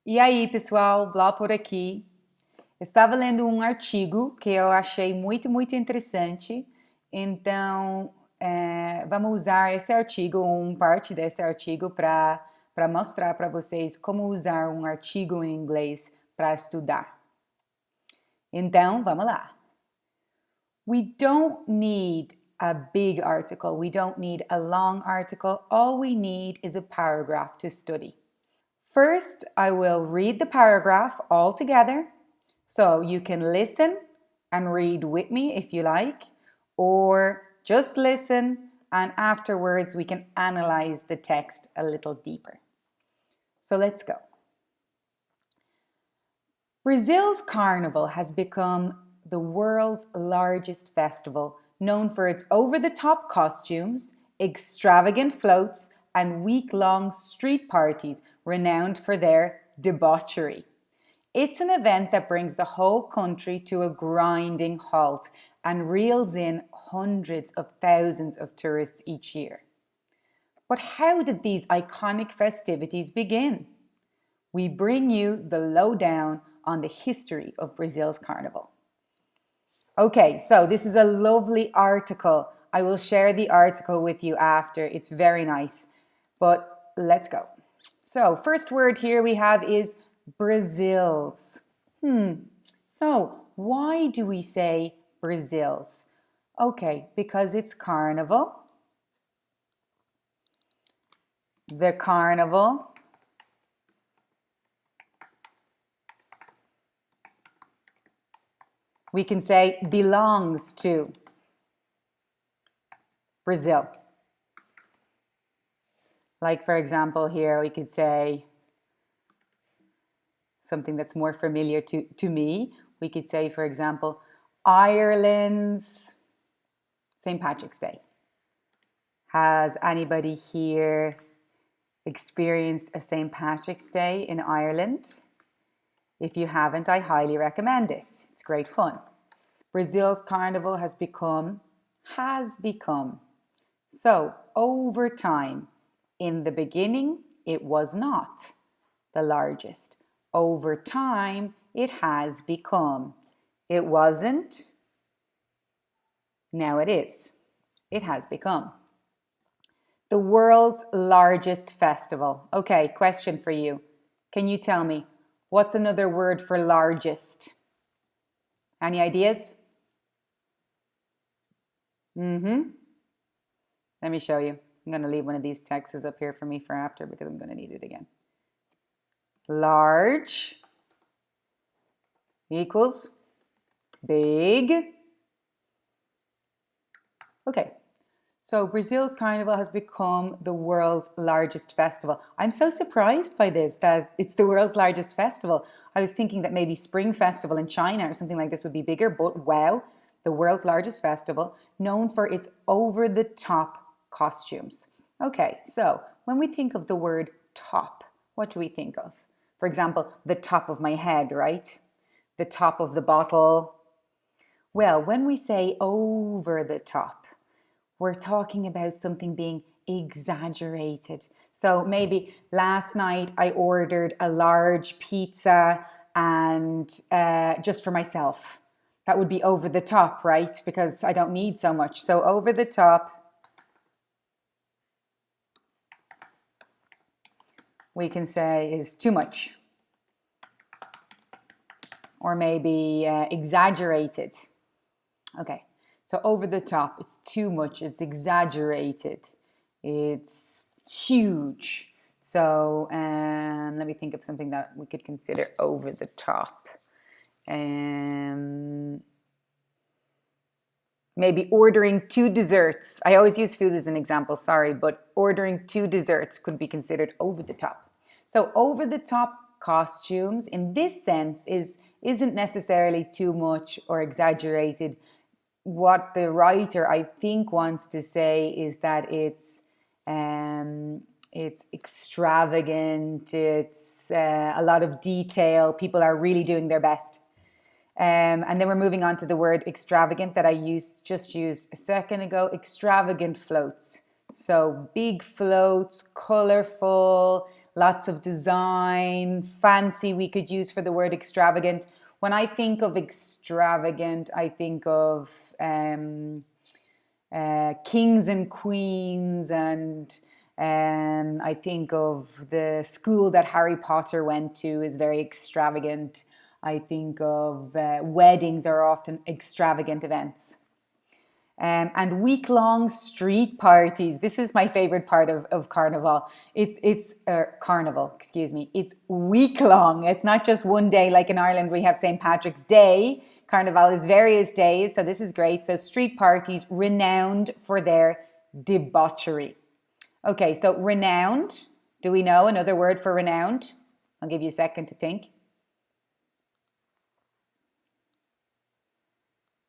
E aí, pessoal, Blá por aqui. Estava lendo um artigo que eu achei muito interessante. Então, vamos usar esse artigo, parte desse artigo, para mostrar para vocês como usar um artigo em inglês para estudar. Então, vamos lá. We don't need a big article. We don't need a long article. All we need is a paragraph to study. First, I will read the paragraph all together, so you can listen and read with me if you like, or just listen and afterwards we can analyze the text a little deeper. So let's go. Brazil's carnival has become the world's largest festival, known for its over-the-top costumes, extravagant floats, and week-long street parties renowned for their debauchery. It's an event that brings the whole country to a grinding halt and reels in hundreds of thousands of tourists each year. But how did these iconic festivities begin? We bring you the lowdown on the history of Brazil's carnival. Okay, so this is a lovely article. I will share the article with you after. It's very nice. But let's go. So first word here we have is Brazil's. So why do we say Brazil's? Okay, because it's carnival. The carnival. We can say belongs to Brazil. Like for example here we could say something that's more familiar to me. We could say for example Ireland's St. Patrick's Day. Has anybody here experienced a St. Patrick's Day in Ireland? If you haven't, I highly recommend it. It's great fun. Brazil's carnival has become. So, over time, in the beginning, it was not the largest. Over time, it has become. It wasn't. Now it is. It has become. The world's largest festival. Okay, question for you. Can you tell me, what's another word for largest? Any ideas? Let me show you. I'm going to leave one of these texts up here for me for after because I'm going to need it again. Large equals big. Okay. So Brazil's carnival has become the world's largest festival. I'm so surprised by this, that it's the world's largest festival. I was thinking that maybe Spring Festival in China or something like this would be bigger, but wow, the world's largest festival, known for its over-the-top costumes. Okay, so when we think of the word top, what do we think of? For example, the top of my head, right? The top of the bottle. Well, when we say over the top, we're talking about something being exaggerated. So maybe last night I ordered a large pizza and just for myself. That would be over the top, right? Because I don't need so much. So over the top, we can say is too much. Or maybe exaggerated. Okay. So over the top, it's too much, it's exaggerated, it's huge. So let me think of something that we could consider over the top. Maybe ordering 2 desserts. I always use food as an example, sorry, but ordering 2 desserts could be considered over the top. So over the top costumes in this sense isn't necessarily too much or exaggerated. What the writer, I think, wants to say is that it's extravagant, it's a lot of detail, people are really doing their best. And then we're moving on to the word extravagant that I just used a second ago, extravagant floats. So big floats, colorful, lots of design, fancy we could use for the word extravagant. When I think of extravagant, I think of kings and queens, and I think of the school that Harry Potter went to is very extravagant. I think of weddings are often extravagant events. And week-long street parties. This is my favorite part of carnival. It's carnival, excuse me. It's week-long. It's not just one day like in Ireland we have St. Patrick's Day. Carnival is various days, so this is great. So street parties renowned for their debauchery. Okay, so renowned. Do we know another word for renowned? I'll give you a second to think.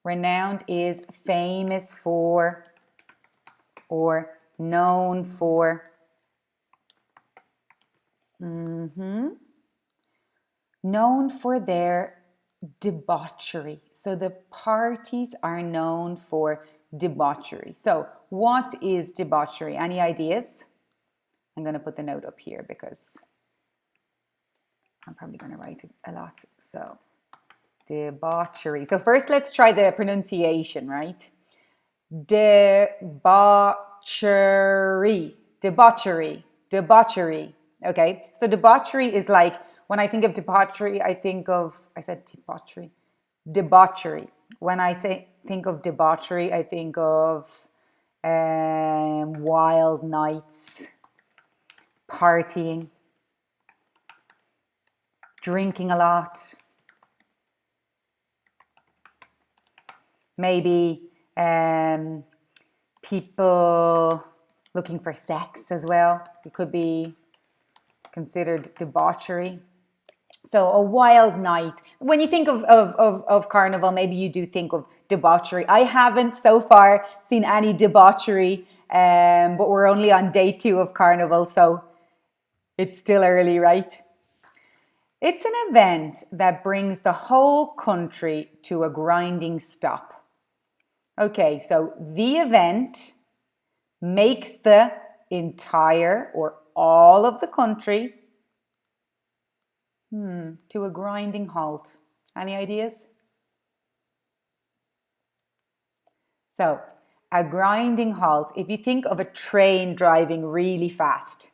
Renowned is famous for or known for. Known for their debauchery. So the parties are known for debauchery. So what is debauchery? Any ideas? I'm going to put the note up here because I'm probably going to write it a lot. So debauchery. So first let's try the pronunciation, right? Debauchery. Debauchery. Debauchery. Okay, so debauchery is like, when I think of debauchery, I said debauchery. Debauchery. When I think of debauchery, I think of wild nights, partying, drinking a lot, maybe people looking for sex as well. It could be considered debauchery. So a wild night. When you think of carnival, maybe you do think of debauchery. I haven't so far seen any debauchery, but we're only on day 2 of carnival, so it's still early, right? It's an event that brings the whole country to a grinding stop. Okay, so the event makes the entire or all of the country to a grinding halt. Any ideas? So, a grinding halt, if you think of a train driving really fast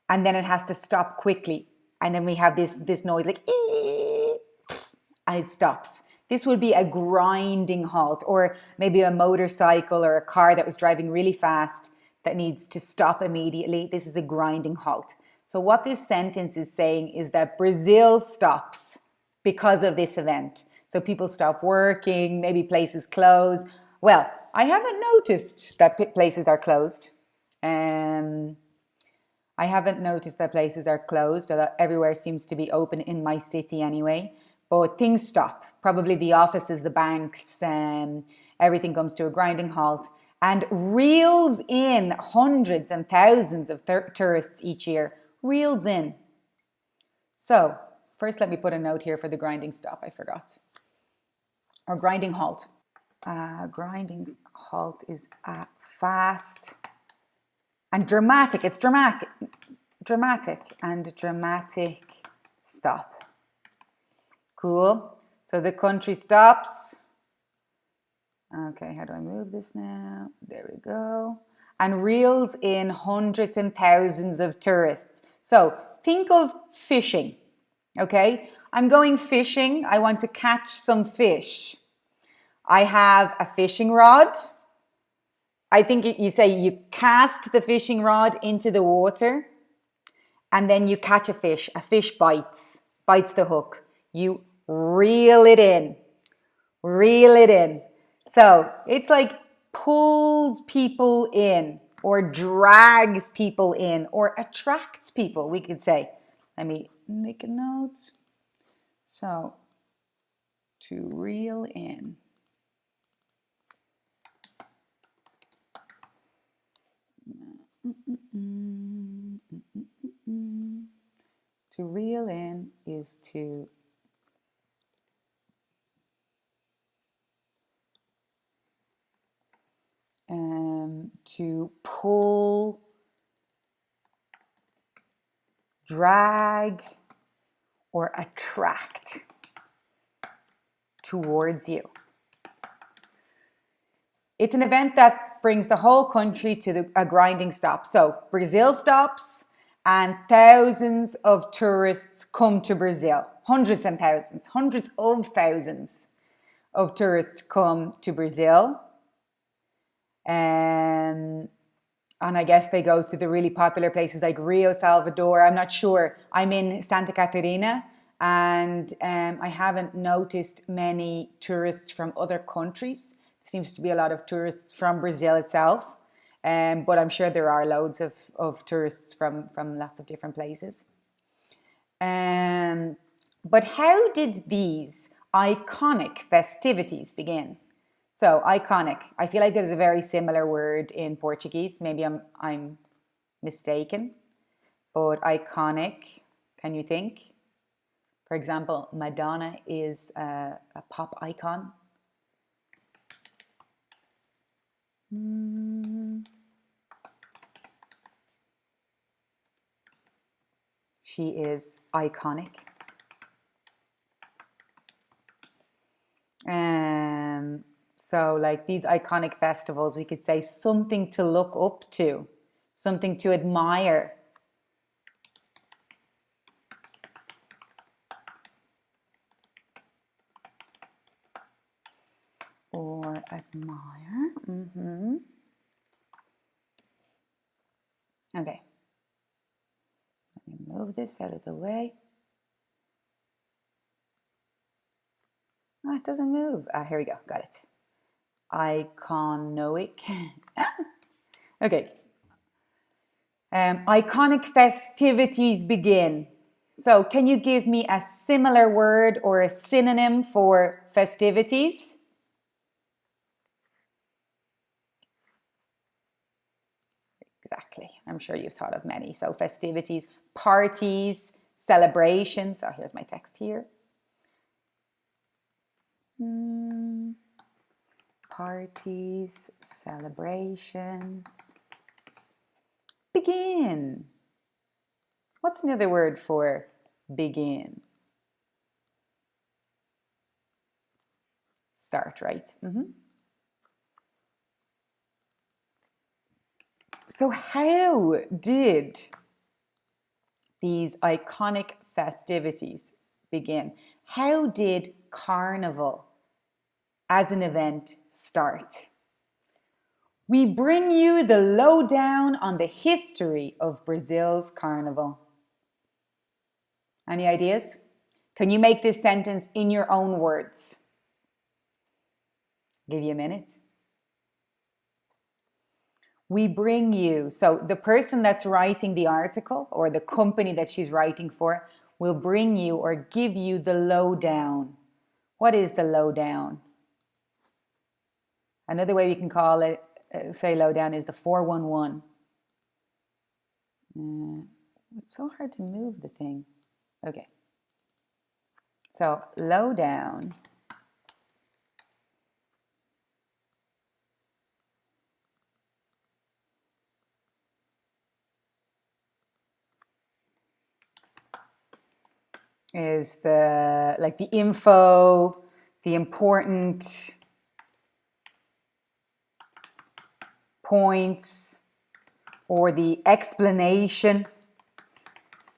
and then it has to stop quickly, and then we have this noise like ee, and it stops. This would be a grinding halt, or maybe a motorcycle or a car that was driving really fast that needs to stop immediately. This is a grinding halt. So what this sentence is saying is that Brazil stops because of this event. So people stop working, maybe places close. Well, I haven't noticed that places are closed. I haven't noticed that places are closed. Everywhere seems to be open in my city anyway. But things stop. Probably the offices, the banks, everything comes to a grinding halt and reels in hundreds and thousands of tourists each year. Reels in. So, first let me put a note here for the grinding stop. I forgot. Or grinding halt. Grinding halt is fast and dramatic. It's dramatic and dramatic stop. Cool. So the country stops. Okay, how do I move this now? There we go. And reels in hundreds and thousands of tourists. So think of fishing. Okay, I'm going fishing. I want to catch some fish. I have a fishing rod. I think you say you cast the fishing rod into the water and then you catch a fish. A fish bites the hook. You reel it in. So it's like pulls people in or drags people in or attracts people, we could say. Let me make a note. So to reel in. To reel in is to pull drag or attract towards you. It's an event that brings the whole country to a grinding stop. So Brazil stops and thousands of tourists come to Brazil. Hundreds and thousands, hundreds of thousands of tourists come to Brazil. And I guess they go to the really popular places like Rio, Salvador. I'm not sure. I'm in Santa Catarina, and I haven't noticed many tourists from other countries. There seems to be a lot of tourists from Brazil itself, but I'm sure there are loads of tourists from lots of different places. But how did these iconic festivities begin? So iconic. I feel like there's a very similar word in Portuguese. Maybe I'm mistaken. But iconic, can you think? For example, Madonna is a pop icon. She is iconic. So like these iconic festivals, we could say something to look up to, something to admire. Or admire. Okay. Let me move this out of the way. Oh, it doesn't move. Here we go. Got it. Iconic. Okay. Iconic festivities begin. So can you give me a similar word or a synonym for festivities? Exactly. I'm sure you've thought of many. So festivities, parties, celebrations. Oh, here's my text here. Parties, celebrations. Begin. What's another word for begin? Start, right? So how did these iconic festivities begin? How did Carnival as an event start? We bring you the lowdown on the history of Brazil's Carnival. Any ideas? Can you make this sentence in your own words? Give you a minute. We bring you, so the person that's writing the article or the company that she's writing for will bring you or give you the lowdown. What is the lowdown? Another way we can call it, say lowdown, is the 411. It's so hard to move the thing. Okay. So lowdown is the info, the important points, or the explanation.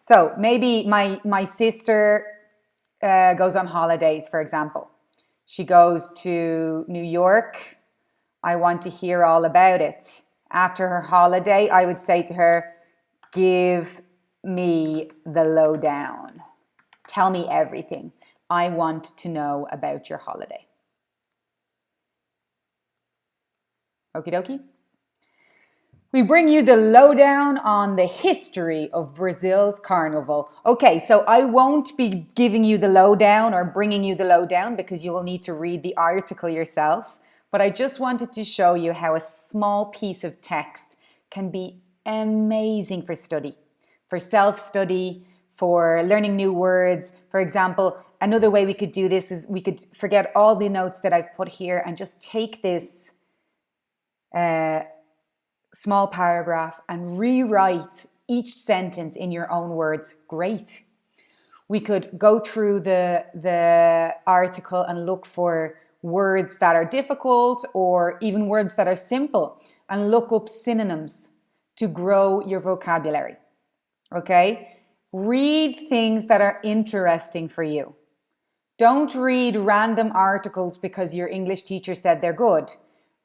So maybe my sister goes on holidays, for example. She goes to New York. I want to hear all about it. After her holiday, I would say to her, give me the lowdown. Tell me everything. I want to know about your holiday. Okie dokie? We bring you the lowdown on the history of Brazil's Carnival. Okay, so I won't be giving you the lowdown or bringing you the lowdown because you will need to read the article yourself. But I just wanted to show you how a small piece of text can be amazing for study, for self-study, for learning new words. For example, another way we could do this is we could forget all the notes that I've put here and just take this small paragraph and rewrite each sentence in your own words, great. We could go through the article and look for words that are difficult or even words that are simple and look up synonyms to grow your vocabulary. Okay? Read things that are interesting for you. Don't read random articles because your English teacher said they're good.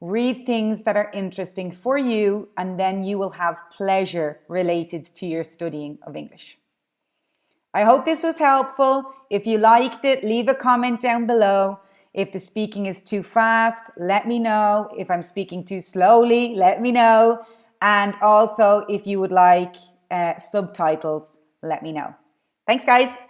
Read things that are interesting for you, and then you will have pleasure related to your studying of English. I hope this was helpful. If you liked it, leave a comment down below. If the speaking is too fast, let me know. If I'm speaking too slowly, let me know. And also, if you would like subtitles, let me know. Thanks, guys.